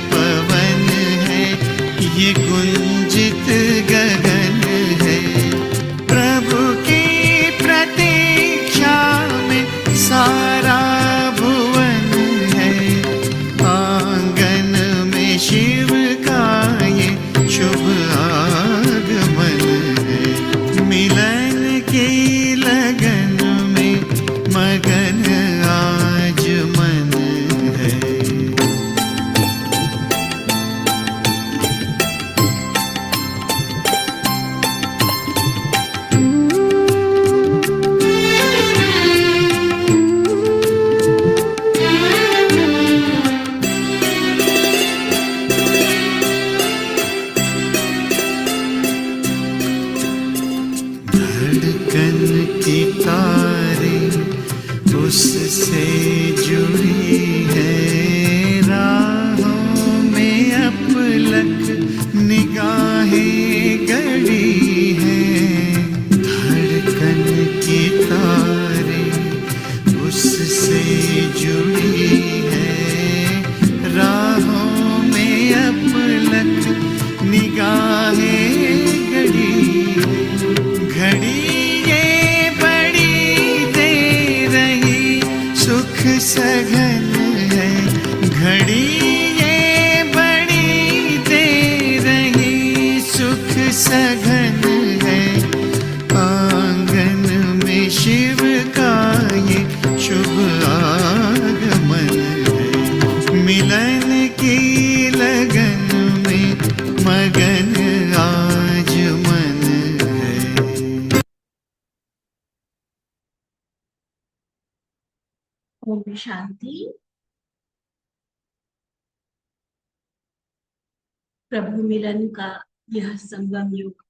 पवन है, ये गुंजित गगन है। प्रभु की प्रतीक्षा में सारा भुवन है। आंगन में शिव का ये शुभ आगमन है। मिलन की लगन में मगन आज मन है। धड़कन की तारे उससे जुड़ी है। राहों में अपलक निगाहें गड़ी है। धड़कन की तारे उससे जुड़ी है। राहों में अपलक निगाहें गड़ी है। घड़ी ये बड़ी दे रही सुख सघन है। घड़ी ये बड़ी दे रही सुख सघन है। आंगन में शिव का ये शुभ आगमन है। मिलन की लगन में मगन आज मन है। ओम शांति। प्रभु मिलन का यह संगम युग,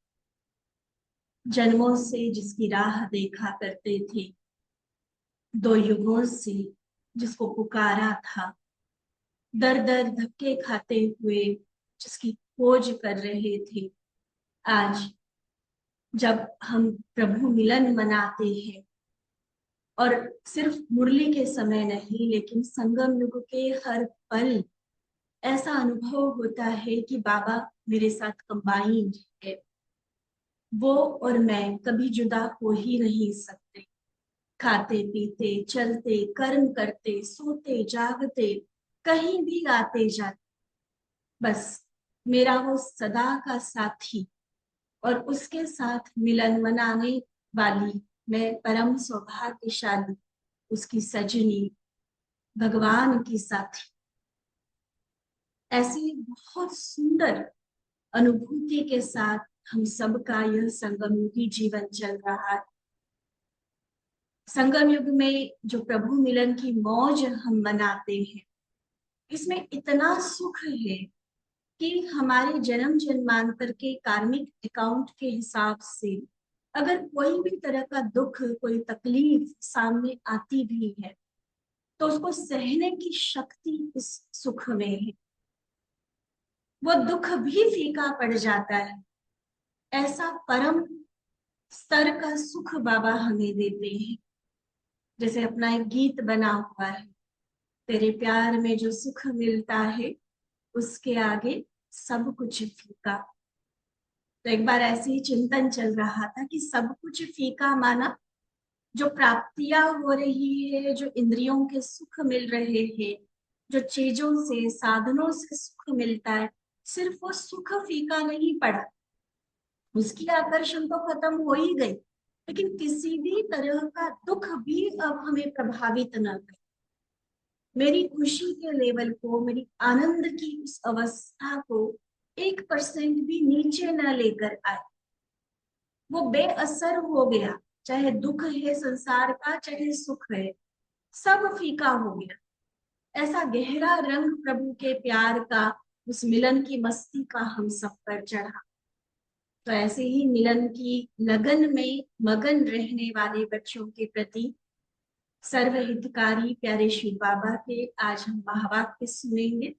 जन्मों से जिसकी राह देखा करते थे, 2 युगों से जिसको पुकारा था, दर दर धक्के खाते हुए जिसकी खोज कर रहे थे, आज जब हम प्रभु मिलन मनाते हैं, और सिर्फ मुरली के समय नहीं लेकिन संगम युग के हर पल ऐसा अनुभव होता है कि बाबा मेरे साथ कंबाइंड है। वो और मैं कभी जुदा हो ही नहीं सकते। खाते पीते चलते कर्म करते सोते जागते कहीं भी आते जाते, बस मेरा वो सदा का साथी और उसके साथ मिलन मनाने वाली मैं परम सौभाग्यशाली, उसकी सजनी, भगवान की साथी। ऐसी बहुत सुंदर अनुभूति के साथ हम सबका यह संगम युगी जीवन चल रहा है। संगम युग में जो प्रभु मिलन की मौज हम मनाते हैं, इसमें इतना सुख है कि हमारे जन्म जन्मांतर के कार्मिक अकाउंट के हिसाब से अगर कोई भी तरह का दुख, कोई तकलीफ सामने आती भी है, तो उसको सहने की शक्ति इस सुख में है। वो दुख भी फीका पड़ जाता है। ऐसा परम स्तर का सुख बाबा हमें देते हैं। जैसे अपना एक गीत बना हुआ है, तेरे प्यार में जो सुख मिलता है उसके आगे सब कुछ फीका। तो एक बार ऐसे ही चिंतन चल रहा था कि सब कुछ फीका माना जो प्राप्तियां हो रही है, जो इंद्रियों के सुख मिल रहे हैं, जो चीजों से साधनों से सुख मिलता है, सिर्फ वो सुख फीका नहीं पड़ा, उसकी आकर्षण तो खत्म हो ही गई, लेकिन किसी भी तरह का दुख भी अब हमें प्रभावित न करे। मेरी खुशी के लेवल को, मेरी आनंद की उस अवस्था को 1% भी नीचे न लेकर आए। वो बेअसर हो गया, चाहे दुख है संसार का, चाहे सुख है, सब फीका हो गया। ऐसा गहरा रंग प्रभु के प्यार का, उस मिलन की मस्ती का हम सब पर चढ़ा। तो ऐसे ही मिलन की लगन में मगन रहने वाले बच्चों के प्रति सर्वहितकारी प्यारे शिव बाबा के आज हम महावाक्य सुनेंगे।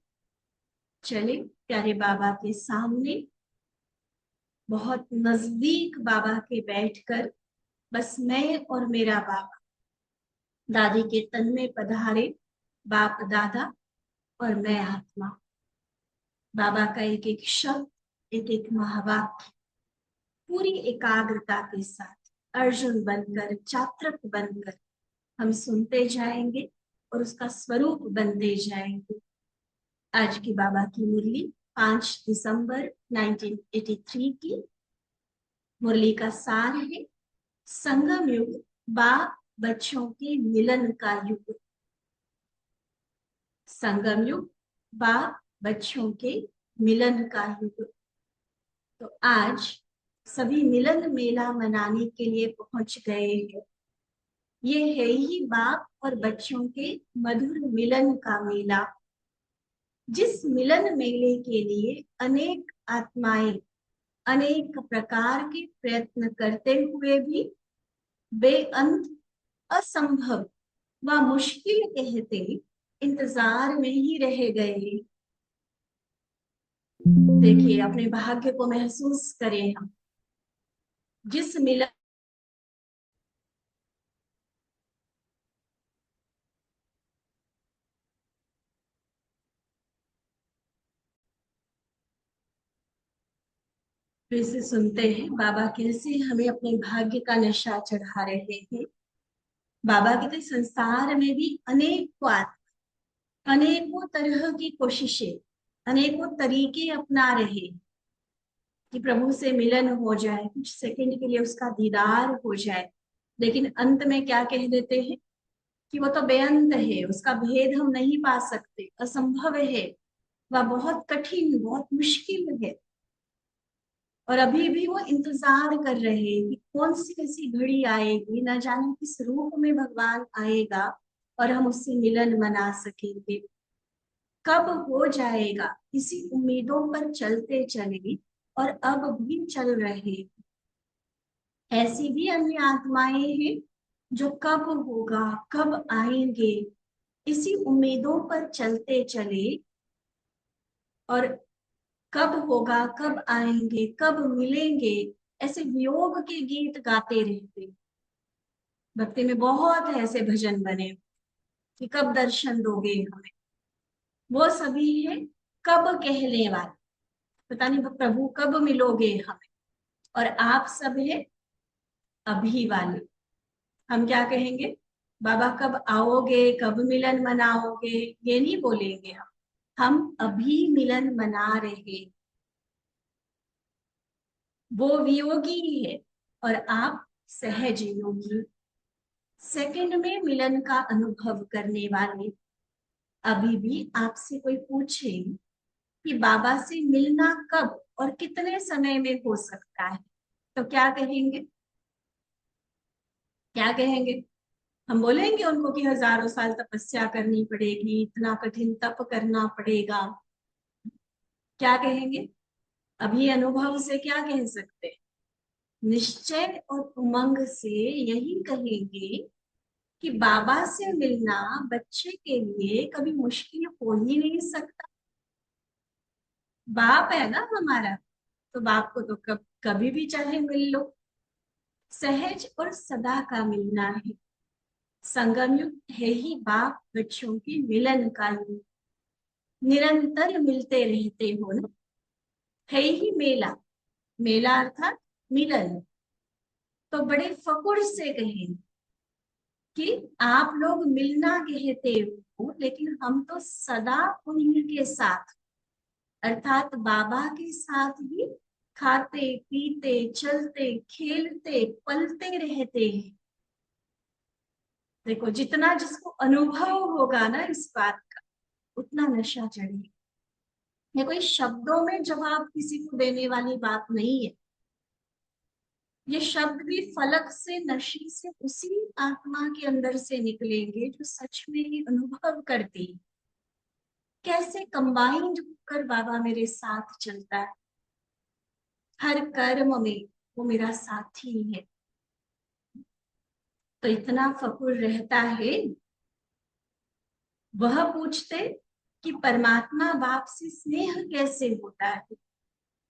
चले प्यारे बाबा के सामने बहुत नजदीक बाबा के बैठकर बस मैं और मेरा बाबा, दादी के तन में पधारे बाप दादा और मैं आत्मा, बाबा का एक एक शब्द, एक एक महावाक्य पूरी एकाग्रता के साथ अर्जुन बनकर, चात्रक बनकर हम सुनते जाएंगे और उसका स्वरूप बनते जाएंगे। आज की बाबा की मुरली 5 दिसंबर 1983 की मुरली का सार है, संगम युग, बाप बच्चों के मिलन का युग। संगम युग, बाप बच्चों के मिलन का युग। तो आज सभी मिलन मेला मनाने के लिए पहुंच गए हैं। ये है ही बाप और बच्चों के मधुर मिलन का मेला, जिस मिलन मेले के लिए अनेक आत्माएं अनेक प्रकार के प्रयत्न करते हुए भी बेअंत, असंभव व मुश्किल कहते इंतजार में ही रह गए। देखिए, अपने भाग्य को महसूस करें। हम जिस मिलन फिर से सुनते हैं बाबा कैसे हमें अपने भाग्य का नशा चढ़ा रहे हैं। बाबा कहते संसार में भी अनेकों अनेकों तरह की कोशिशें, अनेकों तरीके अपना रहे कि प्रभु से मिलन हो जाए, कुछ सेकंड के लिए उसका दीदार हो जाए, लेकिन अंत में क्या कह देते हैं कि वो तो बेअंत है, उसका भेद हम नहीं पा सकते, असंभव है, वह बहुत कठिन, बहुत मुश्किल है। और अभी भी वो इंतजार कर रहे हैं कि कौन सी ऐसी घड़ी आएगी, न जाने किस रूप में भगवान आएगा और हम उससे मिलन मना सकेंगे। कब हो जाएगा, इसी उम्मीदों पर चलते चले और अब भी चल रहे। ऐसी भी अन्य आत्माएं हैं जो कब होगा, कब आएंगे, इसी उम्मीदों पर चलते चले और कब होगा, कब आएंगे, कब मिलेंगे, ऐसे वियोग के गीत गाते रहते। भक्ति में बहुत ऐसे भजन बने कि कब दर्शन दोगे हमें, वो सभी है कब कहने वाले। पता नहीं प्रभु कब मिलोगे हमें, और आप सब है अभी वाले। हम क्या कहेंगे, बाबा कब आओगे, कब मिलन मनाओगे, ये नहीं बोलेंगे। हम अभी मिलन मना रहे। वो वियोगी है और आप सहज योगी, सेकंड में मिलन का अनुभव करने वाले। अभी भी आपसे कोई पूछे कि बाबा से मिलना कब और कितने समय में हो सकता है, तो क्या कहेंगे, क्या कहेंगे? हम बोलेंगे उनको कि हजारों साल तपस्या करनी पड़ेगी, इतना कठिन तप करना पड़ेगा, क्या कहेंगे? अभी अनुभव से क्या कह सकते हैं? निश्चय और उमंग से यही कहेंगे कि बाबा से मिलना बच्चे के लिए कभी मुश्किल हो ही नहीं सकता। बाप है ना हमारा, तो बाप को तो कभी भी चाहे मिल लो। सहज और सदा का मिलना है। संगम युग है ही बाप बच्चों के मिलन का युग। निरंतर मिलते रहते हो ना, है ही मेला, मेला अर्थात मिलन। तो बड़े फकुर से कहें कि आप लोग मिलना कहते हो, लेकिन हम तो सदा उन्हीं के साथ, अर्थात बाबा के साथ ही खाते पीते चलते खेलते पलते रहते हैं। देखो, जितना जिसको अनुभव होगा ना इस बात का, उतना नशा चढ़ेगा। ये कोई शब्दों में जवाब किसी को देने वाली बात नहीं है। ये शब्द भी फलक से, नशे से उसी आत्मा के अंदर से निकलेंगे जो सच में ही अनुभव करती है। कैसे कंबाइंड होकर बाबा मेरे साथ चलता है, हर कर्म में वो मेरा साथी है। तो इतना फकुर रहता है। वह पूछते कि परमात्मा बाप से स्नेह कैसे होता है,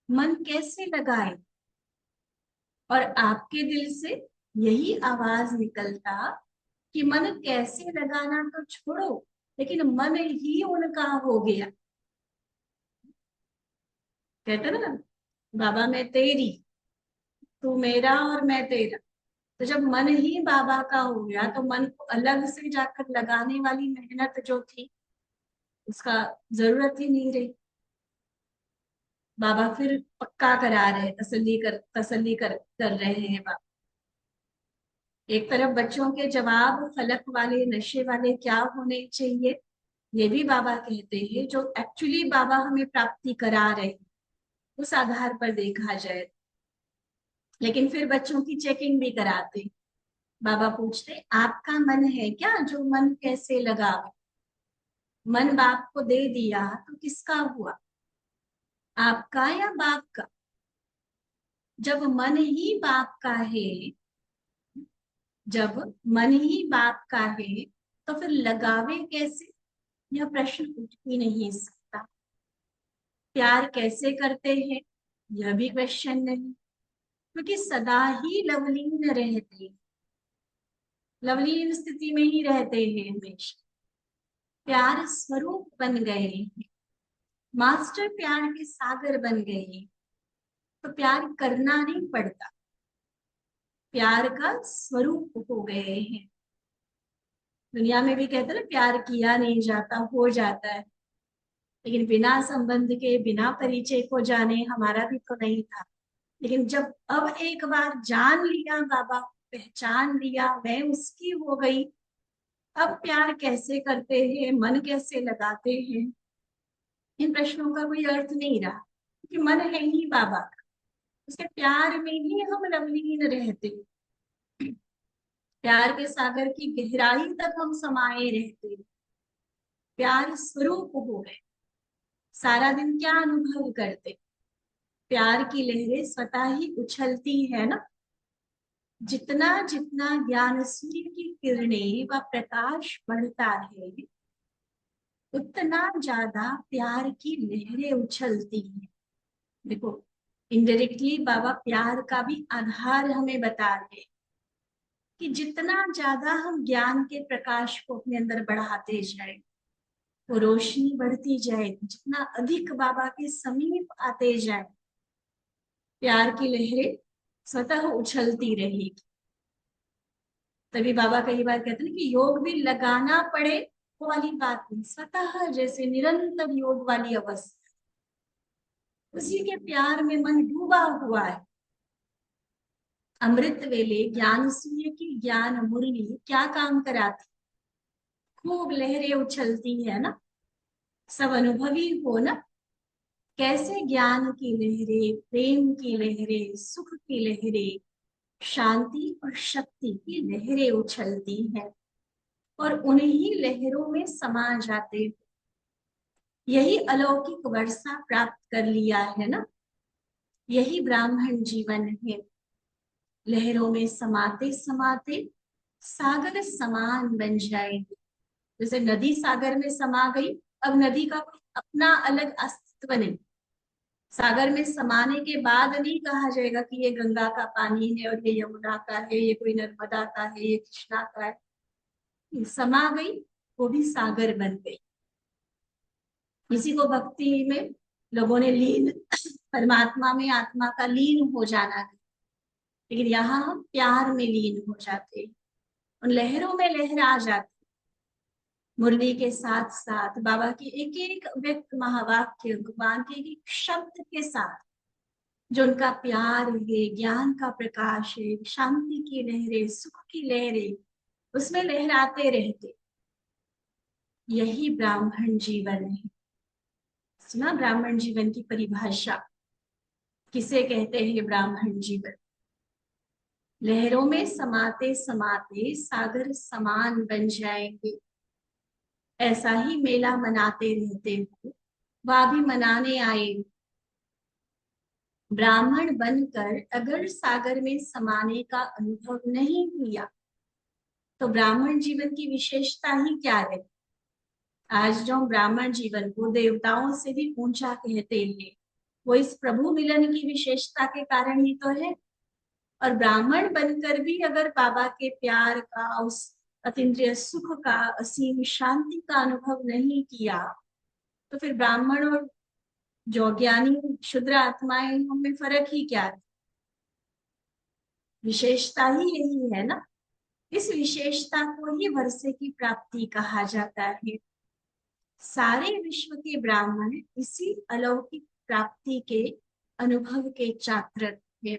मन कैसे लगाए, और आपके दिल से यही आवाज निकलता कि मन कैसे लगाना तो छोड़ो, लेकिन मन ही उनका हो गया। कहते हैं ना, बाबा मैं तेरी, तू मेरा और मैं तेरा। तो जब मन ही बाबा का हो गया तो मन को अलग से जाकर लगाने वाली मेहनत जो थी उसका जरूरत ही नहीं रही। बाबा फिर पक्का करा रहे, तसल्ली कर रहे हैं बाबा। एक तरफ बच्चों के जवाब फलक वाले, नशे वाले क्या होने चाहिए, ये भी बाबा कहते हैं, जो एक्चुअली बाबा हमें प्राप्ति करा रहे हैं उस आधार पर देखा जाए। लेकिन फिर बच्चों की चेकिंग भी कराते। बाबा पूछते आपका मन है क्या, जो मन कैसे लगा। मन बाप को दे दिया तो किसका हुआ, आपका या बाप का। जब मन ही बाप का है, जब मन ही बाप का है, तो फिर लगावे कैसे, यह प्रश्न उठ ही नहीं सकता। प्यार कैसे करते हैं, यह भी क्वेश्चन नहीं, क्योंकि सदा ही लवलीन रहते, लवलीन स्थिति में ही रहते हैं हमेशा। प्यार स्वरूप बन गए हैं, मास्टर प्यार के सागर बन गए हैं, तो प्यार करना नहीं पड़ता, प्यार का स्वरूप हो गए हैं। दुनिया में भी कहते हैं ना, प्यार किया नहीं जाता, हो जाता है। लेकिन बिना संबंध के, बिना परिचय को जाने हमारा भी तो नहीं था। लेकिन जब अब एक बार जान लिया बाबा, पहचान लिया, मैं उसकी हो गई, अब प्यार कैसे करते हैं, मन कैसे लगाते हैं, इन प्रश्नों का कोई अर्थ नहीं रहा, क्योंकि मन है ही बाबा का। उसके प्यार में ही हम लवलीन रहते, प्यार के सागर की गहराई तक हम समाये रहते, प्यार स्वरूप हो गए। सारा दिन क्या अनुभव करते, प्यार की लहरें स्वतः ही उछलती है ना। जितना जितना ज्ञान सूर्य की किरणें व प्रकाश बढ़ता है, उतना ज्यादा प्यार की लहरें उछलती हैं। देखो, इनडायरेक्टली बाबा प्यार का भी आधार हमें बता रहे हैं कि जितना ज्यादा हम ज्ञान के प्रकाश को अपने अंदर बढ़ाते जाए, वो रोशनी बढ़ती जाए, जितना अधिक बाबा के समीप आते जाए, प्यार की लहरें स्वतः उछलती रहेगी। तभी बाबा कई बार कहते हैं कि योग भी लगाना पड़े वो वाली बात नहीं, स्वतः जैसे निरंतर योग वाली अवस्था, उसी के प्यार में मन डूबा हुआ है। अमृत वेले ज्ञान सूर्य की ज्ञान मुरली क्या काम कराती, खूब लहरें उछलती है ना। सब अनुभवी हो ना, कैसे ज्ञान की लहरें, प्रेम की लहरें, सुख की लहरें, शांति और शक्ति की लहरें उछलती हैं, और उन्हीं लहरों में समा जाते। यही अलौकिक वर्षा प्राप्त कर लिया है ना, यही ब्राह्मण जीवन है। लहरों में समाते समाते सागर समान बन जाएंगे। जैसे नदी सागर में समा गई, अब नदी का कोई अपना अलग अस्तित्व नहीं। सागर में समाने के बाद नहीं कहा जाएगा कि ये गंगा का पानी है और ये यमुना का है, ये कोई नर्मदा का है, ये कृष्णा का है। समा गई, वो भी सागर बन गई। किसी को भक्ति में लोगों ने लीन, परमात्मा में आत्मा का लीन हो जाना है, लेकिन यहाँ हम प्यार में लीन हो जाते हैं, उन लहरों में लहरा जाते। मुरली के साथ साथ बाबा की एक एक व्यक्त महावाक्य, भगवान के एक एक शब्द के साथ जो उनका प्यार है, ज्ञान का प्रकाश है, शांति की लहरें, सुख की लहरें, उसमें लहराते रहते। यही ब्राह्मण जीवन है। सुना ब्राह्मण जीवन की परिभाषा, किसे कहते हैं ब्राह्मण जीवन। लहरों में समाते समाते सागर समान बन जाएंगे। ऐसा ही मेला मनाते रहते हो, वह भी मनाने आए। ब्राह्मण बनकर अगर सागर में समाने का अनुभव नहीं किया तो ब्राह्मण जीवन की विशेषता ही क्या है। आज जो हम ब्राह्मण जीवन को देवताओं से भी ऊंचा कहते हैं, वो इस प्रभु मिलन की विशेषता के कारण ही तो है। और ब्राह्मण बनकर भी अगर बाबा के प्यार का, उस अतीन्द्रिय सुख का, असीम शांति का अनुभव नहीं किया, तो फिर ब्राह्मण और जो ज्ञानी शुद्र आत्माएं, उनमें फर्क ही क्या है? विशेषता ही यही है ना। इस विशेषता को ही वर्षे की प्राप्ति कहा जाता है। सारे विश्व के ब्राह्मण इसी अलौकिक प्राप्ति के अनुभव के चात्रक है।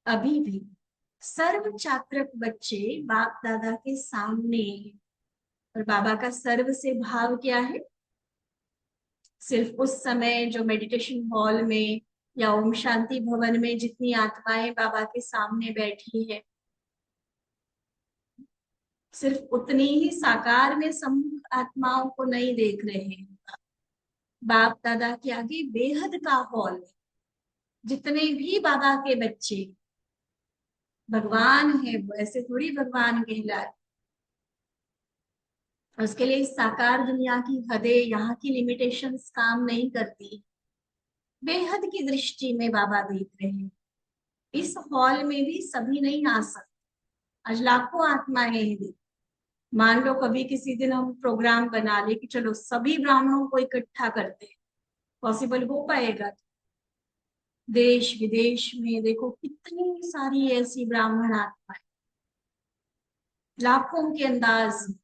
अभी भी सर्व चात्रक बच्चे बाप दादा के सामने हैं। और बाबा का सर्व से भाव क्या है? सिर्फ उस समय जो मेडिटेशन हॉल में या ओम शांति भवन में जितनी आत्माएं बाबा के सामने बैठी है, सिर्फ उतनी ही साकार में सम्मुख आत्माओं को नहीं देख रहे हैं। बाप दादा के आगे बेहद का हॉल है। जितने भी बाबा के बच्चे भगवान है, वो ऐसे थोड़ी भगवान कहलाए। उसके लिए इस साकार दुनिया की हदें, यहाँ की लिमिटेशंस काम नहीं करती। बेहद की दृष्टि में बाबा देख रहे हैं। इस हॉल में भी सभी नहीं आ सकते। आज लाखों आत्माएं हैं। मान लो कभी किसी दिन हम प्रोग्राम बना ले कि चलो सभी ब्राह्मणों को इकट्ठा करते हैं, पॉसिबल हो पाएगा? देश विदेश में देखो कितनी सारी ऐसी ब्राह्मण आत्माएं, लाखों के अंदाज में।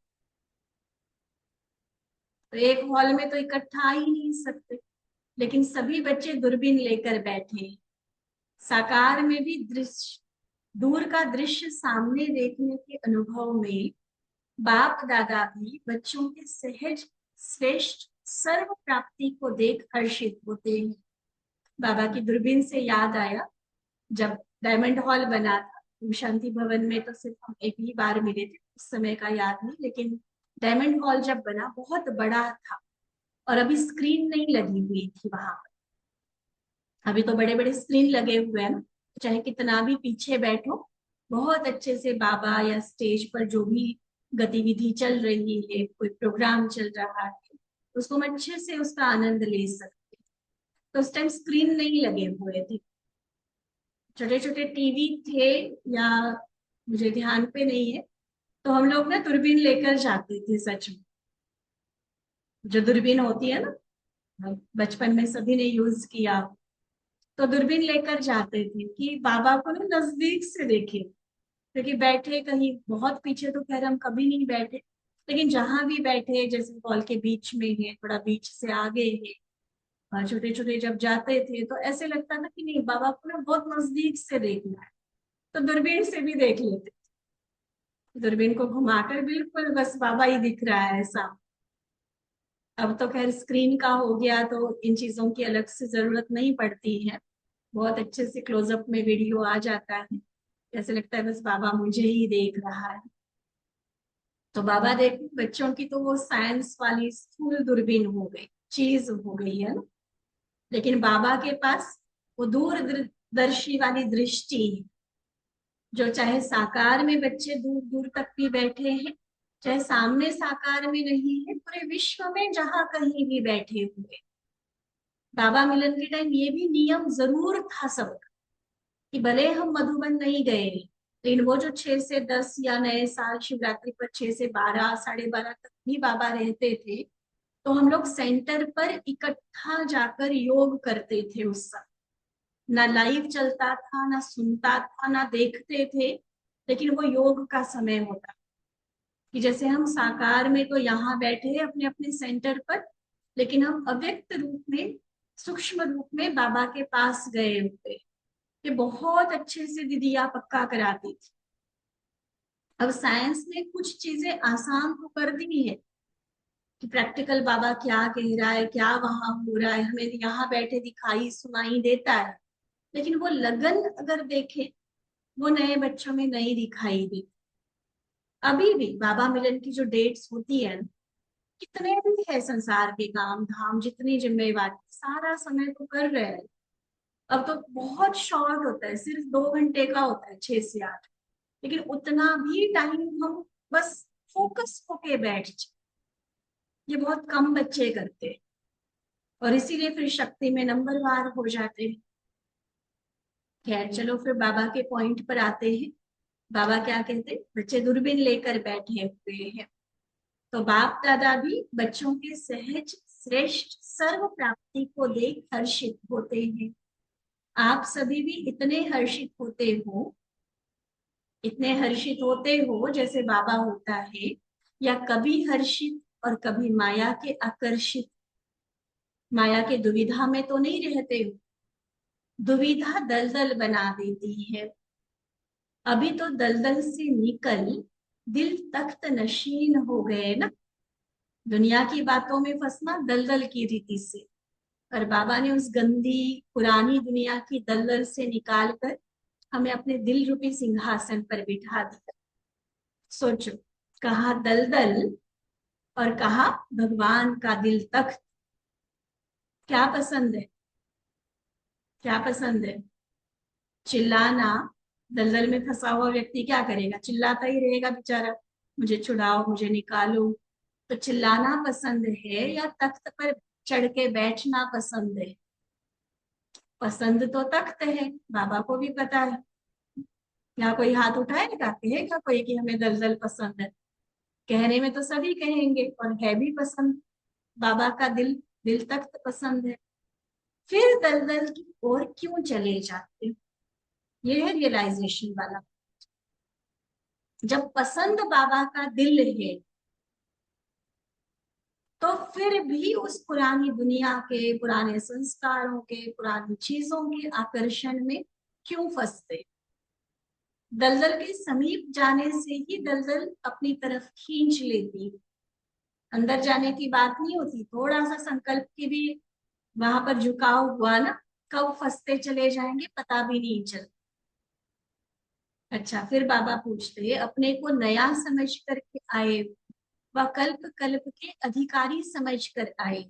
तो एक हॉल में तो इकट्ठा ही नहीं सकते, लेकिन सभी बच्चे दूरबीन लेकर बैठे हैं। साकार में भी दृश्य, दूर का दृश्य सामने देखने के अनुभव में बाप दादा भी बच्चों के सहज श्रेष्ठ सर्व प्राप्ति को देख हर्षित होते हैं। बाबा की दूरबीन से याद आया, जब डायमंड हॉल बना था शांति भवन में, तो सिर्फ हम एक ही बार मिले थे, उस समय का याद नहीं, लेकिन डायमंड हॉल जब बना बहुत बड़ा था और अभी स्क्रीन नहीं लगी हुई थी वहां पर। अभी तो बड़े बड़े स्क्रीन लगे हुए हैं ना, चाहे कितना भी पीछे बैठो, बहुत अच्छे से बाबा या स्टेज पर जो भी गतिविधि चल रही है, कोई प्रोग्राम चल रहा है, उसको हम अच्छे से उसका आनंद ले सकते। तो उस टाइम स्क्रीन नहीं लगे हुए थे, छोटे छोटे टीवी थे, या मुझे ध्यान पे नहीं है। तो हम लोग ना दूरबीन लेकर जाते थे, सच में जो दूरबीन होती है ना, बचपन में सभी ने यूज किया। तो दूरबीन लेकर जाते थे कि बाबा को ना नजदीक से देखे, क्योंकि बैठे कहीं बहुत पीछे तो खैर हम कभी नहीं बैठे, लेकिन जहां भी बैठे, जैसे हॉल के बीच में है, थोड़ा बीच से आगे है, और छोटे छोटे जब जाते थे तो ऐसे लगता था कि नहीं, बाबा को ना बहुत नजदीक से देखना है। तो दूरबीन से भी देख लेते, दूरबीन को घुमाकर बिल्कुल बस बाबा ही दिख रहा है ऐसा। अब तो खैर स्क्रीन का हो गया, तो इन चीजों की अलग से जरूरत नहीं पड़ती है। बहुत अच्छे से क्लोजअप में वीडियो आ जाता है, ऐसे लगता है बस बाबा मुझे ही देख रहा है। तो बाबा देख, बच्चों की तो वो साइंस वाली स्थूल दूरबीन हो गई, चीज हो गई है ना, लेकिन बाबा के पास वो दूरदर्शी वाली दृष्टि है, जो चाहे साकार में बच्चे दूर दूर तक भी बैठे हैं, चाहे सामने साकार में नहीं है, पूरे विश्व में जहां कहीं भी बैठे हुए। बाबा मिलन के टाइम ये भी नियम जरूर था सबका, कि भले हम मधुबन नहीं गए, लेकिन वो जो 6 से 10 या नए साल शिवरात्रि पर 6 से 12, 12:30 तक भी बाबा रहते थे, तो हम लोग सेंटर पर इकट्ठा जाकर योग करते थे उस समय। ना लाइव चलता था, ना सुनता था, ना देखते थे, लेकिन वो योग का समय होता कि जैसे हम साकार में तो यहाँ बैठे हैं अपने अपने सेंटर पर, लेकिन हम अव्यक्त रूप में, सूक्ष्म रूप में बाबा के पास गए हुए। ये बहुत अच्छे से दीदिया पक्का कराती थी। अब साइंस ने कुछ चीजें आसान तो कर दी है कि प्रैक्टिकल बाबा क्या कह रहा है, क्या वहां हो रहा है, हमें यहाँ बैठे दिखाई सुनाई देता है, लेकिन वो लगन अगर देखे, वो नए बच्चों में नहीं दिखाई देती। अभी भी बाबा मिलन की जो डेट्स होती है, कितने भी है संसार के काम धाम, जितनी जिम्मेवारी, सारा समय तो कर रहे हैं। अब तो बहुत शॉर्ट होता है, सिर्फ 2 घंटे का होता है, 6 से 8, लेकिन उतना भी टाइम हम बस फोकस होके बैठ जाए, ये बहुत कम बच्चे करते हैं, और इसीलिए फिर शक्ति में नंबरवार हो जाते हैं। खैर चलो, फिर बाबा के पॉइंट पर आते हैं। बाबा क्या कहते हैं? बच्चे दूरबीन लेकर बैठे हुए हैं, तो बाप दादा भी बच्चों के सहज श्रेष्ठ सर्व प्राप्ति को देख हर्षित होते हैं। आप सभी भी इतने हर्षित होते हो, इतने हर्षित होते हो जैसे बाबा होता है, या कभी हर्षित और कभी माया के आकर्षित, माया के दुविधा में तो नहीं रहते हो? दुविधा दलदल बना देती है। अभी तो दलदल से निकल दिल तख्त नशीन हो गए ना। दुनिया की बातों में फंसना दलदल की रीति से, और बाबा ने उस गंदी पुरानी दुनिया की दलदल से निकाल कर हमें अपने दिल रूपी सिंहासन पर बिठा दिया। सोचो, कहा दलदल और कहा भगवान का दिल तख्त। क्या पसंद है? क्या पसंद है? चिल्लाना। दलदल में फंसा हुआ व्यक्ति क्या करेगा? चिल्लाता ही रहेगा बेचारा, मुझे छुड़ाओ, मुझे निकालो। तो चिल्लाना पसंद है या तख्त पर चढ़ के बैठना पसंद है? पसंद तो तख्त है, बाबा को भी पता है। यहाँ कोई हाथ उठाएगा, कहेगा कोई कि हमें दलदल पसंद है? कहने में तो सभी कहेंगे, और है भी पसंद। बाबा का दिल, दिल तख्त पसंद है। फिर दलदल की ओर क्यों चले जाते हो? ये है रियलाइजेशन वाला। जब पसंद बाबा का दिल है, तो फिर भी उस पुरानी दुनिया के, पुराने संस्कारों के, पुरानी चीजों के आकर्षण में क्यों फंसते? दलदल के समीप जाने से ही दलदल अपनी तरफ खींच लेती। अंदर जाने की बात नहीं होती, थोड़ा सा संकल्प की भी वहां पर झुकाव हुआ ना, कब फंसते चले जाएंगे पता भी नहीं चलता। अच्छा, फिर बाबा पूछते, अपने को नया समझ करके आए व कल्प कल्प के अधिकारी समझ कर आए।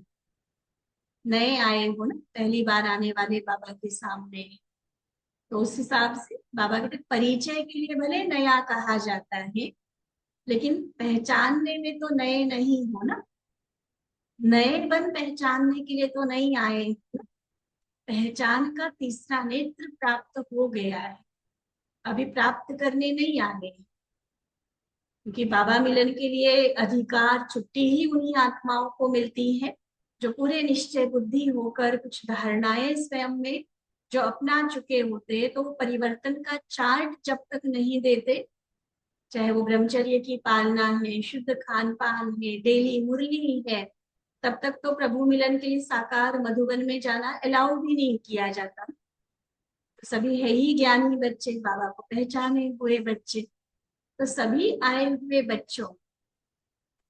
नए आए हो ना, पहली बार आने वाले बाबा के सामने, तो उस हिसाब से बाबा के परिचय के लिए भले नया कहा जाता है, लेकिन पहचानने में तो नए नहीं हो ना। नए बन पहचानने के लिए तो नहीं आए हो। पहचान का तीसरा नेत्र प्राप्त हो गया है, अभी प्राप्त करने नहीं आ गए। क्योंकि बाबा मिलन के लिए अधिकार, छुट्टी ही उन्हीं आत्माओं को मिलती है जो पूरे निश्चय बुद्धि होकर कुछ धारणाएं स्वयं में जो अपना चुके होते, तो वो परिवर्तन का चार्ट जब तक नहीं देते, चाहे वो ब्रह्मचर्य की पालना है, शुद्ध खान पान है, डेली मुरली है, तब तक तो प्रभु मिलन के लिए साकार मधुबन में जाना अलाउ भी नहीं किया जाता। तो सभी है ही ज्ञानी बच्चे, बाबा को पहचाने हुए बच्चे। तो सभी आए हुए बच्चों,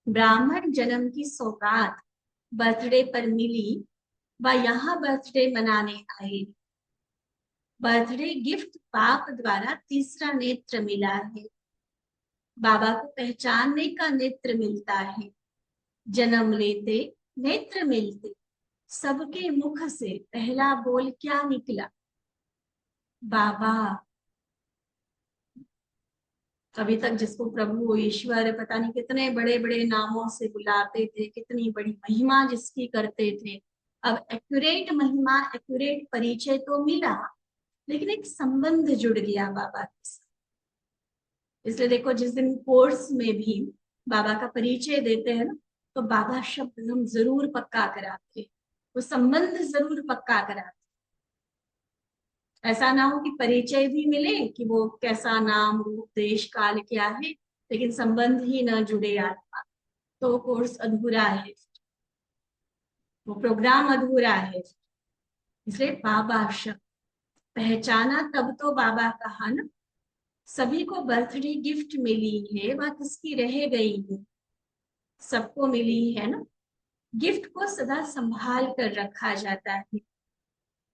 ब्राह्मण जन्म की सौगात बर्थडे पर मिली व यहाँ बर्थडे मनाने आए। बर्थडे गिफ्ट बाप द्वारा तीसरा नेत्र मिला है। बाबा को पहचानने का नेत्र मिलता है। जन्म लेते नेत्र मिलते, सबके मुख से पहला बोल क्या निकला? बाबा। अभी तक जिसको प्रभु ईश्वर पता नहीं कितने बड़े बड़े नामों से बुलाते थे, कितनी बड़ी महिमा जिसकी करते थे, अब एक्यूरेट महिमा, एक्यूरेट परिचय तो मिला, लेकिन एक संबंध जुड़ गया बाबा के साथ। इसलिए देखो, जिस दिन कोर्स में भी बाबा का परिचय देते हैं ना, तो बाबा शब्द हम जरूर पक्का कराते, वो संबंध जरूर पक्का कराते। ऐसा ना हो कि परिचय भी मिले कि वो कैसा नाम, रूप, देश, काल क्या है, लेकिन संबंध ही ना जुड़े आत्मा, तो वो कोर्स अधूरा है, वो प्रोग्राम अधूरा है। इसलिए बाबा शब्द पहचाना, तब तो बाबा कहा ना। सभी को बर्थडे गिफ्ट मिली है, वह किसकी रह गई है? सबको मिली है ना। गिफ्ट को सदा संभाल कर रखा जाता है।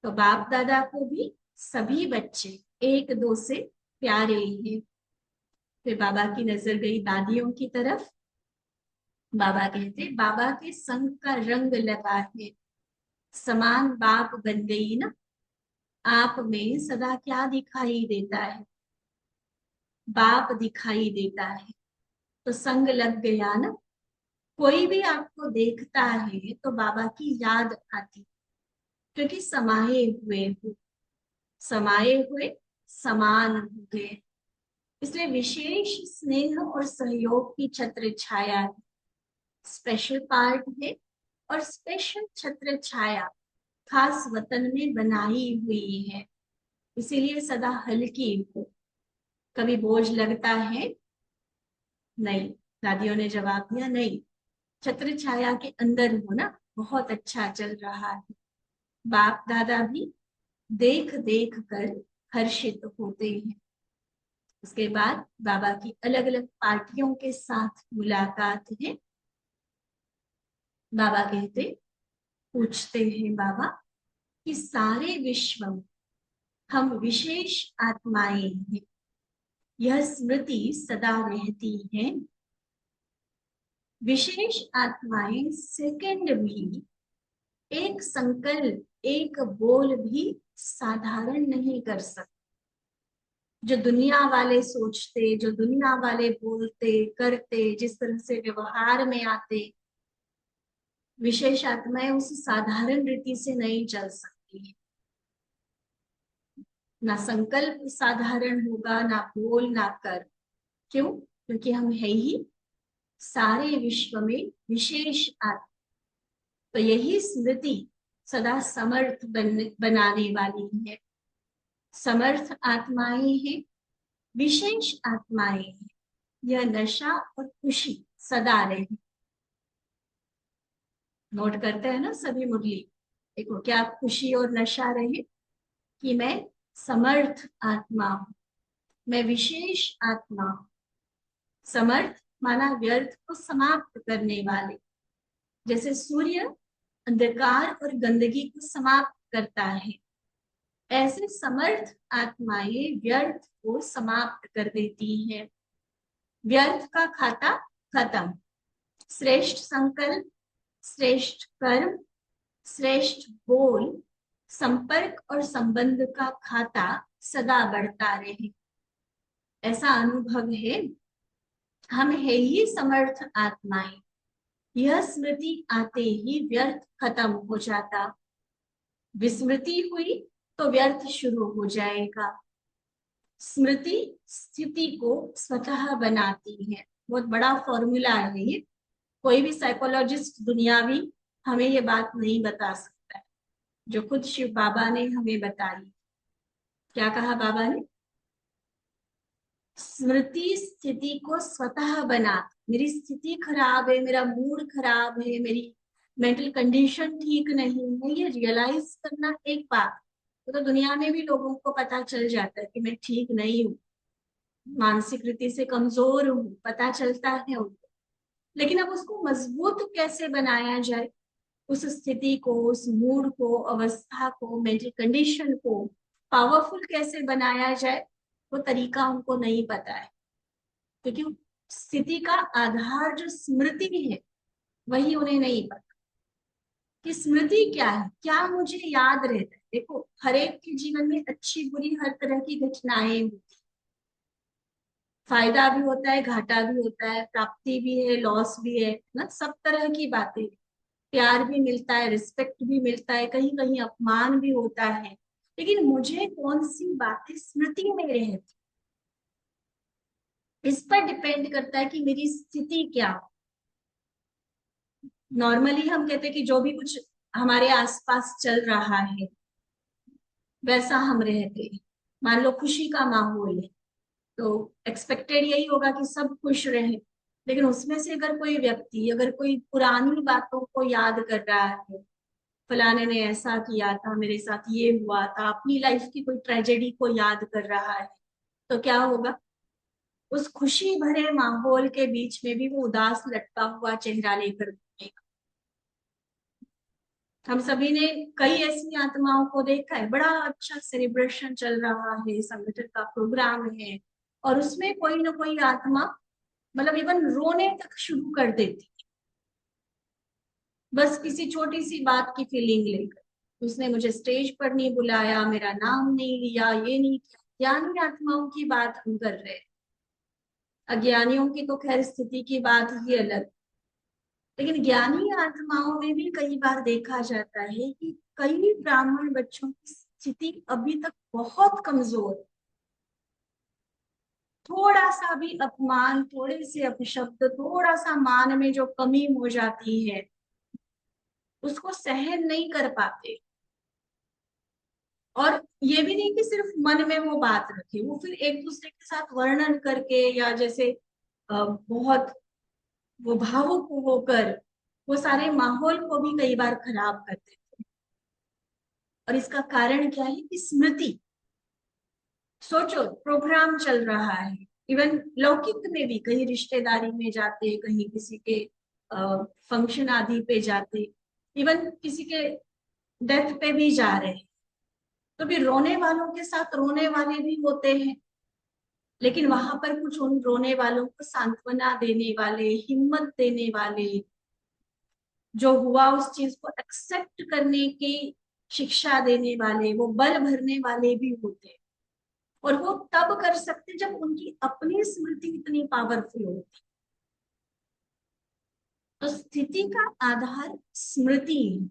तो बाप दादा को भी सभी बच्चे एक दो से प्यारे हैं। फिर बाबा की नजर गई दादियों की तरफ। बाबा कहते, बाबा के संग का रंग लगा है, समान बाप बन गई ना। आप में सदा क्या दिखाई देता है? बाप दिखाई देता है। तो संग लग गया ना। कोई भी आपको देखता है तो बाबा की याद आती, क्योंकि समाये हुए हो, समाये हुए समान हुए। इसलिए विशेष स्नेह और सहयोग की छत्र छाया है, स्पेशल पार्ट है और स्पेशल छत्र छाया खास वतन में बनाई हुई है, इसीलिए सदा हल्की हो। कभी बोझ लगता है? नहीं। दादियों ने जवाब दिया, नहीं। छत्र छाया के अंदर हो ना, बहुत अच्छा चल रहा है। बाप दादा भी देख देख कर हर्षित होते हैं। उसके बाद बाबा की अलग अलग पार्टियों के साथ मुलाकात है। बाबा कहते, पूछते हैं बाबा कि सारे विश्व में हम विशेष आत्माएं हैं, यह स्मृति सदा रहती है। विशेष आत्माएं सेकंड भी, एक संकल्प एक बोल भी साधारण नहीं कर सकते। जो दुनिया वाले सोचते, जो दुनिया वाले बोलते करते, जिस तरह से व्यवहार में आते, विशेष आत्माएं उस साधारण रीति से नहीं चल सकती है। ना संकल्प साधारण होगा, ना बोल, ना कर। क्यों? क्योंकि हम है ही सारे विश्व में विशेष आत्मा। तो यही स्मृति सदा समर्थ बनाने वाली है। समर्थ आत्माएं हैं, विशेष आत्माएं हैं, यह नशा और खुशी सदा रहे। नोट करते हैं ना सभी मुरली? देखो, क्या खुशी और नशा रहे कि मैं समर्थ आत्मा हूं, मैं विशेष आत्मा हूं। समर्थ माना व्यर्थ को समाप्त करने वाले। जैसे सूर्य अंधकार और गंदगी को समाप्त करता है, ऐसे समर्थ आत्माएं व्यर्थ को समाप्त कर देती हैं। व्यर्थ का खाता खत्म। श्रेष्ठ संकल्प, श्रेष्ठ कर्म, श्रेष्ठ बोल, संपर्क और संबंध का खाता सदा बढ़ता रहे। ऐसा अनुभव है। हम है ही समर्थ आत्माएं। यह स्मृति आते ही व्यर्थ खत्म हो जाता। विस्मृति हुई तो व्यर्थ शुरू हो जाएगा। स्मृति स्थिति को स्वतः बनाती है। बहुत बड़ा फॉर्मूला है ये। कोई भी साइकोलॉजिस्ट दुनियावी हमें ये बात नहीं बता सकता है, जो खुद शिव बाबा ने हमें बताई। क्या कहा बाबा ने? स्मृति स्थिति को स्वतः बना। मेरी स्थिति खराब है, मेरा मूड खराब है, मेरी मेंटल कंडीशन ठीक नहीं है, ये रियलाइज करना एक बात। तो दुनिया में भी लोगों को पता चल जाता है कि मैं ठीक नहीं हूँ, मानसिक रीति से कमजोर हूँ, पता चलता है उनको। लेकिन अब उसको मजबूत कैसे बनाया जाए, उस स्थिति को, उस मूड को, अवस्था को, मेंटल कंडीशन को पावरफुल कैसे बनाया जाए, वो तरीका उनको नहीं पता है। क्योंकि स्थिति का आधार जो स्मृति है, वही उन्हें नहीं पता कि स्मृति क्या है, क्या मुझे याद रहता है। देखो, हर एक के जीवन में अच्छी बुरी हर तरह की घटनाएं होती, फायदा भी होता है, घाटा भी होता है, प्राप्ति भी है, लॉस भी है ना, सब तरह की बातें। प्यार भी मिलता है, रिस्पेक्ट भी मिलता है, कहीं कहीं अपमान भी होता है। लेकिन मुझे कौन सी बातें स्मृति में रहती, इस पर डिपेंड करता है कि मेरी स्थिति क्या हो। नॉर्मली हम कहते हैं कि जो भी कुछ हमारे आसपास चल रहा है वैसा हम रहते हैं। मान लो खुशी का माहौल है, तो एक्सपेक्टेड यही होगा कि सब खुश रहे। लेकिन उसमें से अगर कोई व्यक्ति, अगर कोई पुरानी बातों को याद कर रहा है, फलाने ने ऐसा किया था, मेरे साथ ये हुआ था, अपनी लाइफ की कोई ट्रेजेडी को याद कर रहा है, तो क्या होगा? उस खुशी भरे माहौल के बीच में भी वो उदास लटका हुआ चेहरा लेकर घूमेगा। हम सभी ने कई ऐसी आत्माओं को देखा है, बड़ा अच्छा सेलिब्रेशन चल रहा है, संगठन का प्रोग्राम है, और उसमें कोई ना कोई आत्मा मतलब इवन रोने तक शुरू कर देती, बस किसी छोटी सी बात की फीलिंग लेकर। उसने मुझे स्टेज पर नहीं बुलाया, मेरा नाम नहीं लिया, ये नहीं किया। ज्ञानी आत्माओं की बात हम कर रहे हैं, अज्ञानियों की तो खैर स्थिति की बात ही अलग। लेकिन ज्ञानी आत्माओं में भी कई बार देखा जाता है कि कई ब्राह्मण बच्चों की स्थिति अभी तक बहुत कमजोर है। थोड़ा सा भी अपमान, थोड़े से अपशब्द, थोड़ा सा मान में जो कमी हो जाती है, उसको सहन नहीं कर पाते। और ये भी नहीं कि सिर्फ मन में वो बात रखे, वो फिर एक दूसरे के साथ वर्णन करके या जैसे बहुत वो भावुक होकर वो सारे माहौल को भी कई बार खराब कर देते हैं। और इसका कारण क्या है कि स्मृति, सोचो प्रोग्राम चल रहा है, इवन लौकिक में भी कहीं रिश्तेदारी में जाते, कहीं किसी के फंक्शन आदि पे जाते, इवन किसी के डेथ पे भी जा रहे हैं, तो भी रोने वालों के साथ रोने वाले भी होते हैं। लेकिन वहां पर कुछ उन रोने वालों को सांत्वना देने वाले, हिम्मत देने वाले, जो हुआ उस चीज को एक्सेप्ट करने की शिक्षा देने वाले, वो बल भरने वाले भी होते हैं। और वो तब कर सकते जब उनकी अपनी स्मृति इतनी पावरफुल होती। तो स्थिति का आधार स्मृति है।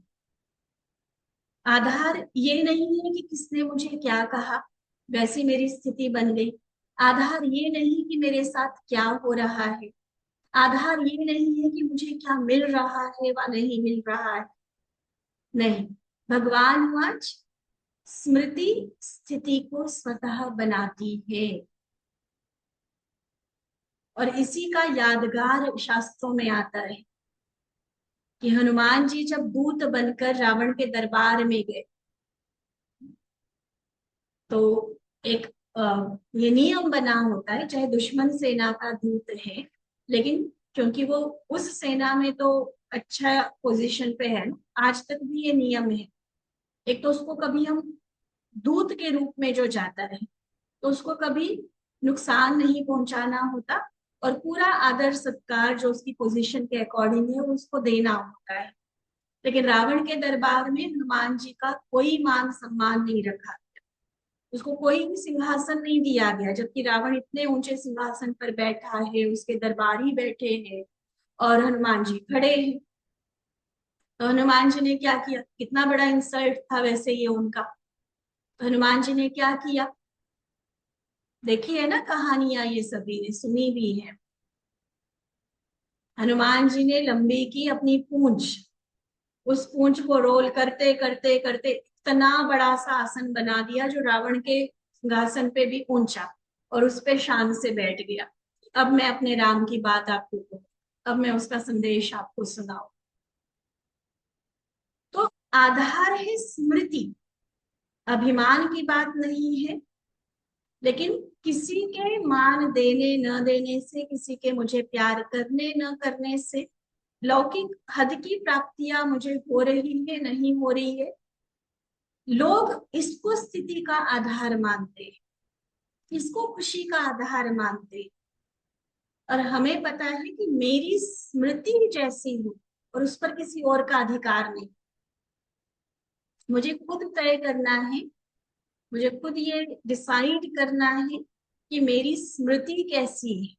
आधार ये नहीं है कि किसने मुझे क्या कहा वैसी मेरी स्थिति बन गई। आधार ये नहीं कि मेरे साथ क्या हो रहा है। आधार ये नहीं है कि मुझे क्या मिल रहा है व नहीं मिल रहा है। नहीं, भगवान वाच स्मृति स्थिति को स्वतः बनाती है। और इसी का यादगार शास्त्रों में आता है कि हनुमान जी जब दूत बनकर रावण के दरबार में गए, तो एक ये नियम बना होता है, चाहे दुश्मन सेना का दूत है, लेकिन क्योंकि वो उस सेना में तो अच्छा पोजीशन पे है ना, आज तक भी ये नियम है। एक तो उसको कभी हम दूत के रूप में जो जाता है तो उसको कभी नुकसान नहीं पहुंचाना होता, और पूरा आदर सत्कार जो उसकी पोजीशन के अकॉर्डिंग है उसको देना होता है। लेकिन रावण के दरबार में हनुमान जी का कोई मान सम्मान नहीं रखा, उसको कोई भी सिंहासन नहीं दिया गया, जबकि रावण इतने ऊंचे सिंहासन पर बैठा है, उसके दरबारी बैठे हैं और हनुमान जी खड़े हैं। तो हनुमान जी ने क्या किया, कितना बड़ा इंसल्ट था वैसे ये उनका। तो हनुमान जी ने क्या किया, देखी है ना कहानियां, ये सभी ने सुनी भी है। हनुमान जी ने लंबी की अपनी पूंछ, उस पूंछ को रोल करते करते करते इतना बड़ा सा आसन बना दिया जो रावण के सिंहासन पे भी ऊंचा, और उस पे शान से बैठ गया। अब मैं अपने राम की बात आपको कहूं, अब मैं उसका संदेश आपको सुनाऊं। तो आधार है स्मृति, अभिमान की बात नहीं है। लेकिन किसी के मान देने न देने से, किसी के मुझे प्यार करने न करने से, लौकिक हद की प्राप्तियां मुझे हो रही है नहीं हो रही है, लोग इसको स्थिति का आधार मानते हैं, इसको खुशी का आधार मानते हैं। और हमें पता है कि मेरी स्मृति जैसी हो और उस पर किसी और का अधिकार नहीं। मुझे खुद तय करना है, मुझे खुद ये डिसाइड करना है कि मेरी स्मृति कैसी है,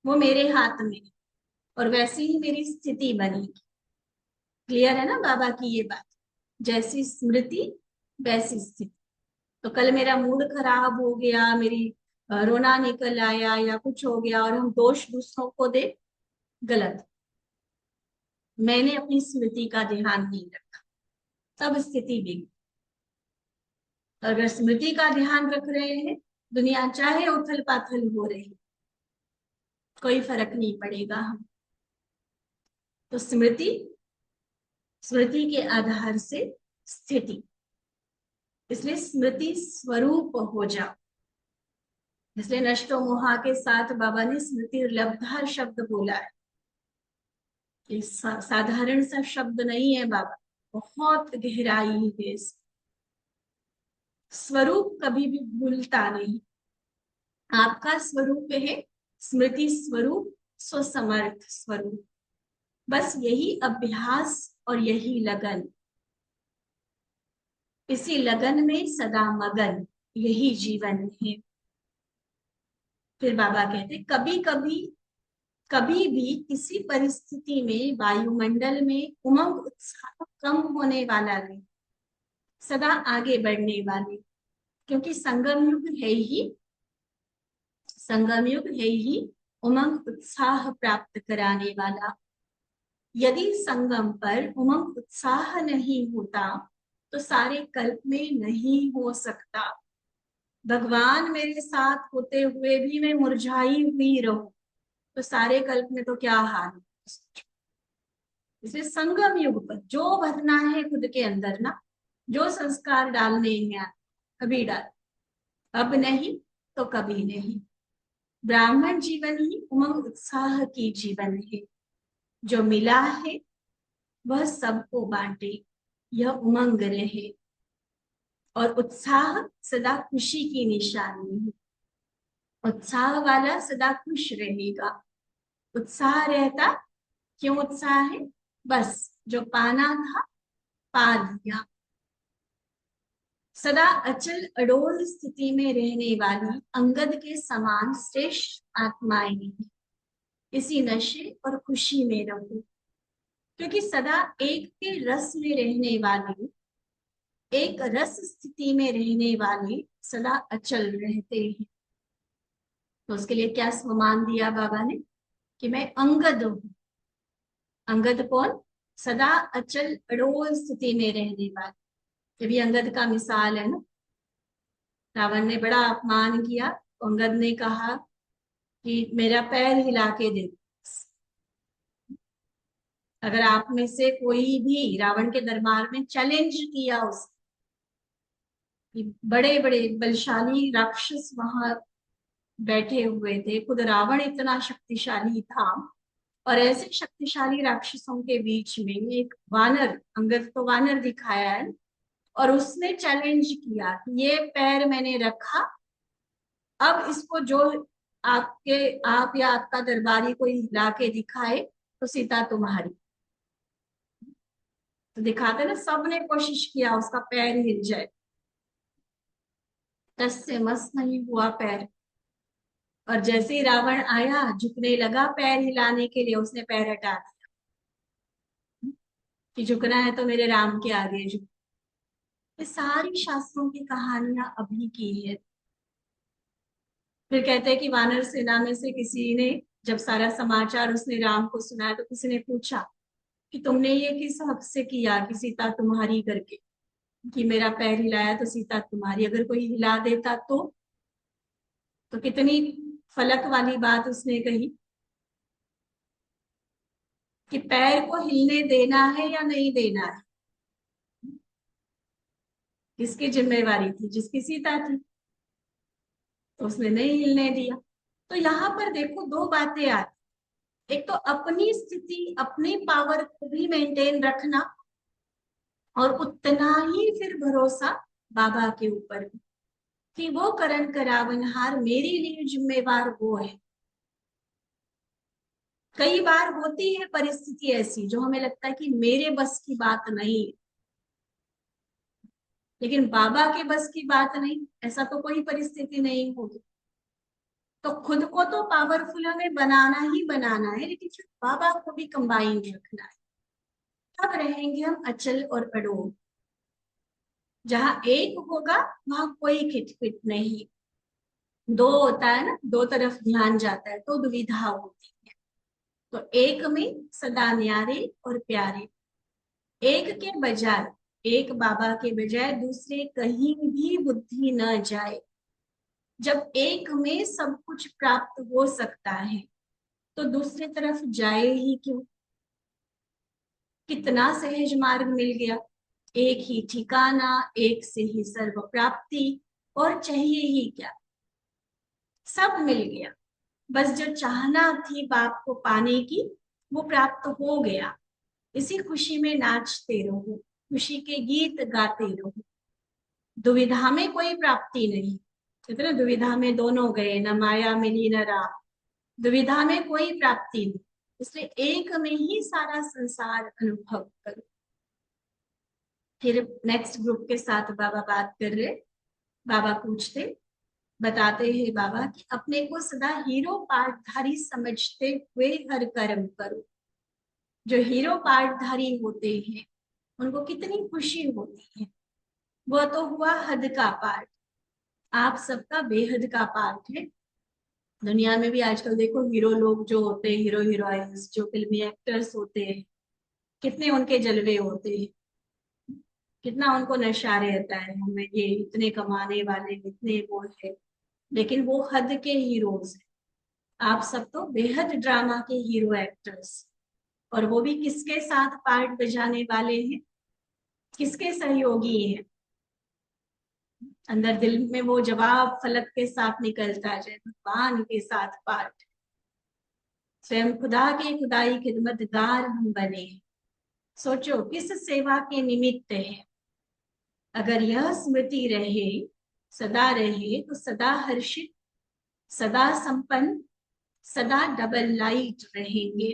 वो मेरे हाथ में है, और वैसी ही मेरी स्थिति बनेगी। क्लियर है ना बाबा की ये बात, जैसी स्मृति वैसी स्थिति। तो कल मेरा मूड खराब हो गया, मेरी रोना निकल आया या कुछ हो गया, और हम दोष दूसरों को दे, गलत। मैंने अपनी स्मृति का ध्यान नहीं रखा, तब स्थिति बिगड़ी। तो अगर स्मृति का ध्यान रख रहे हैं, दुनिया चाहे उथल पाथल हो रही, कोई फर्क नहीं पड़ेगा हम। तो स्मृति, स्मृति के आधार से स्थिति, इसलिए स्मृति स्वरूप हो जाओ। इसलिए नष्टो मोहा के साथ बाबा ने स्मृति लब्धा शब्द बोला है। ये साधारण सा शब्द नहीं है बाबा, बहुत गहराई है इसमें। स्वरूप कभी भी भूलता नहीं। आपका स्वरूप है स्मृति स्वरूप, स्वसमर्थ स्वरूप। बस यही अभ्यास और यही लगन, इसी लगन में सदा मगन, यही जीवन है। फिर बाबा कहते कभी कभी, कभी भी किसी परिस्थिति में वायुमंडल में उमंग उत्साह कम होने वाला नहीं, सदा आगे बढ़ने वाले। क्योंकि संगम युग है ही, संगम युग है ही उमंग उत्साह प्राप्त कराने वाला। यदि संगम पर उमंग उत्साह नहीं होता तो सारे कल्प में नहीं हो सकता। भगवान मेरे साथ होते हुए भी मैं मुरझाई हुई रहूं तो सारे कल्प में तो क्या हाल है। इसलिए संगम युग पर जो भरना है खुद के अंदर ना, जो संस्कार डालने हैं कभी डाल, अब नहीं तो कभी नहीं। ब्राह्मण जीवन ही उमंग उत्साह की जीवन है। जो मिला है वह सबको बांटे, यह उमंग रहे। और उत्साह सदा खुशी की निशानी है। उत्साह वाला सदा खुश रहेगा। उत्साह रहता, क्यों उत्साह है? बस जो पाना था पा लिया। सदा अचल अडोल स्थिति में रहने वाली अंगद के समान श्रेष्ठ आत्माएं हैं। इसी नशे और खुशी में रहो, क्योंकि सदा एक के रस में रहने वाले, एक रस स्थिति में रहने वाले सदा अचल रहते हैं। तो उसके लिए क्या सम्मान दिया बाबा ने कि मैं अंगद हूं। अंगद कौन? सदा अचल अडोल स्थिति में रहने वाले। ये भी अंगद का मिसाल है ना। रावण ने बड़ा अपमान किया, अंगद ने कहा कि मेरा पैर हिला के दे। अगर आप में से कोई भी रावण के दरबार में चैलेंज किया उस, बड़े बड़े बलशाली राक्षस वहां बैठे हुए थे, खुद रावण इतना शक्तिशाली था, और ऐसे शक्तिशाली राक्षसों के बीच में एक वानर, अंगद तो वानर दिखाया है, और उसने चैलेंज किया कि ये पैर मैंने रखा, अब इसको जो आपके, आप या आपका दरबारी कोई हिला के दिखाए तो सीता तुम्हारी। तो दिखाते ना, सबने कोशिश किया उसका पैर हिल जाए, टस से मस नहीं हुआ पैर। और जैसे ही रावण आया झुकने लगा पैर हिलाने के लिए, उसने पैर हटा दिया कि झुकना है तो मेरे राम के आगे झुक। ये सारी शास्त्रों की कहानियां अभी की है। फिर कहते हैं कि वानर सेना में से किसी ने, जब सारा समाचार उसने राम को सुनाया तो किसी ने पूछा कि तुमने ये किस हक से किया कि सीता तुम्हारी करके, कि मेरा पैर हिलाया तो सीता तुम्हारी, अगर कोई हिला देता तो कितनी फलक वाली बात उसने कही कि पैर को हिलने देना है या नहीं देना है। किसकी जिम्मेवारी थी? जिसकी सीता थी, तो उसने नहीं हिलने दिया। तो यहाँ पर देखो दो बातें आती, एक तो अपनी स्थिति अपनी पावर को भी मेंटेन रखना, और उतना ही फिर भरोसा बाबा के ऊपर भी कि वो करण करावनहार, मेरे लिए जिम्मेवार वो है। कई बार होती है परिस्थिति ऐसी जो हमें लगता है कि मेरे बस की बात नहीं है, लेकिन बाबा के बस की बात नहीं, ऐसा तो कोई परिस्थिति नहीं होगी। तो खुद को तो पावरफुल हमें बनाना ही बनाना है, लेकिन फिर बाबा को भी कंबाइन रखना है। तब रहेंगे हम अचल और अडोल। जहां एक होगा वहां कोई खिटपिट नहीं। दो होता है ना, दो तरफ ध्यान जाता है तो दुविधा होती है। तो एक में सदा न्यारे और प्यारे, एक के बजाय, एक बाबा के बजाय दूसरे कहीं भी बुद्धि न जाए। जब एक में सब कुछ प्राप्त हो सकता है तो दूसरी तरफ जाए ही क्यों? कितना सहज मार्ग मिल गया, एक ही ठिकाना, एक से ही सर्व प्राप्ति, और चाहिए ही क्या? सब मिल गया। बस जो चाहना थी बाप को पाने की वो प्राप्त हो गया। इसी खुशी में नाचते रहो, खुशी के गीत गाते रहो। दुविधा में कोई प्राप्ति नहीं। कहते ना, दुविधा में दोनों गए, न माया मिली न राम। दुविधा में कोई प्राप्ति नहीं, इसलिए एक में ही सारा संसार अनुभव करो। फिर नेक्स्ट ग्रुप के साथ बाबा बात कर रहे, बाबा पूछते, बताते हैं बाबा कि अपने को सदा हीरो पार्टधारी समझते हुए हर कर्म करो। जो हीरो पार्टधारी होते हैं उनको कितनी खुशी होती है। वो तो हुआ हद का पार्ट, आप सबका बेहद का पार्ट है। दुनिया में भी आजकल देखो हीरो लोग जो होते हैं, हीरो हीरोइंस जो फिल्मी एक्टर्स होते हैं, कितने उनके जलवे होते हैं, कितना उनको नशा रहता है, हमें ये इतने कमाने वाले, इतने वो है, लेकिन वो हद के हीरोज हैं। आप सब तो बेहद ड्रामा के हीरो एक्टर्स, और वो भी किसके साथ पार्ट बजाने वाले हैं, किसके सहयोगी हैं। अंदर दिल में वो जवाब फलक के साथ निकलता जाए, भगवान के साथ पार्ट, स्वयं खुदा की खुदाई खिदमतगार हम बने हैं। सोचो किस सेवा के निमित्त है। अगर यह स्मृति रहे, सदा रहे, तो सदा हर्षित, सदा संपन्न, सदा डबल लाइट रहेंगे।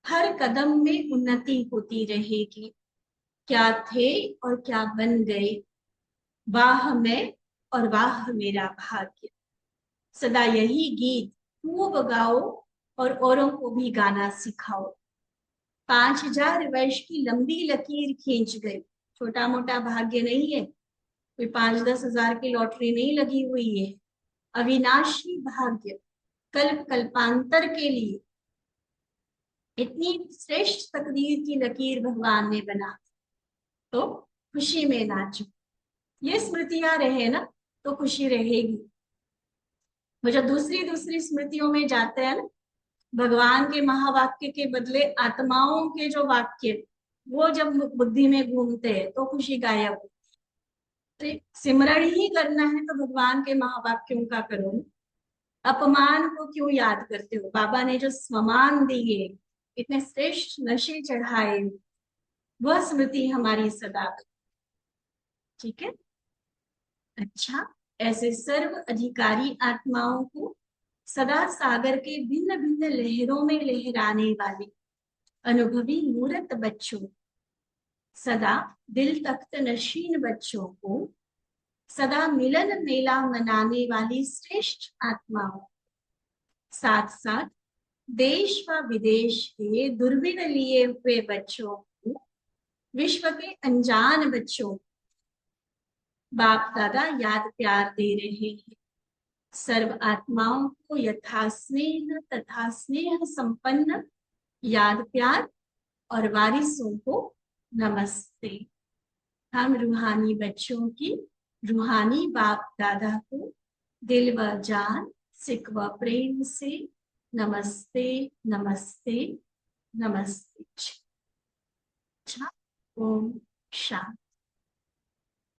हर कदम में उन्नति होती रहेगी। क्या थे और क्या बन गए, वाह मैं और वाह मेरा भाग्य। सदा यही गीत खूब गाओ और औरों को भी गाना सिखाओ। 5000 वर्ष की लंबी लकीर खींच गई, छोटा मोटा भाग्य नहीं है, कोई 5-10 हजार की लॉटरी नहीं लगी हुई है। अविनाशी भाग्य, कल्प कल्पांतर के लिए इतनी श्रेष्ठ तकदीर की लकीर भगवान ने बना, तो खुशी में नाचो। ये स्मृतियां रहे ना तो खुशी रहेगी। वो जब दूसरी दूसरी स्मृतियों में जाते हैं ना, भगवान के महावाक्य के बदले आत्माओं के जो वाक्य, वो जब बुद्धि में घूमते हैं तो खुशी गायब होती है। तो सिमरण ही करना है तो भगवान के महावाक्यों का करो, अपमान को क्यों याद करते हो। बाबा ने जो स्वमान दिए, इतने श्रेष्ठ नशे चढ़ाए, वह स्मृति हमारी सदा। ठीक है। अच्छा, ऐसे सर्व अधिकारी आत्माओं को सदा सागर के भिन्न भिन्न लहरों में लहराने वाले अनुभवी मूर्त बच्चों, सदा दिल तख्त नशीन बच्चों को, सदा मिलन मेला मनाने वाली श्रेष्ठ आत्माओं, साथ साथ देश व विदेश के दूरबीन लिए हुए बच्चों को, विश्व के अनजान बच्चों, बाप दादा याद प्यार दे रहे हैं। सर्व आत्माओं को यथा स्नेह तथा स्नेह संपन्न याद प्यार, और वारिसों को नमस्ते। हम रूहानी बच्चों की रूहानी बाप दादा को दिल व जान, सिक व प्रेम से नमस्ते नमस्ते नमस्ते। अच्छा, ओम शांति।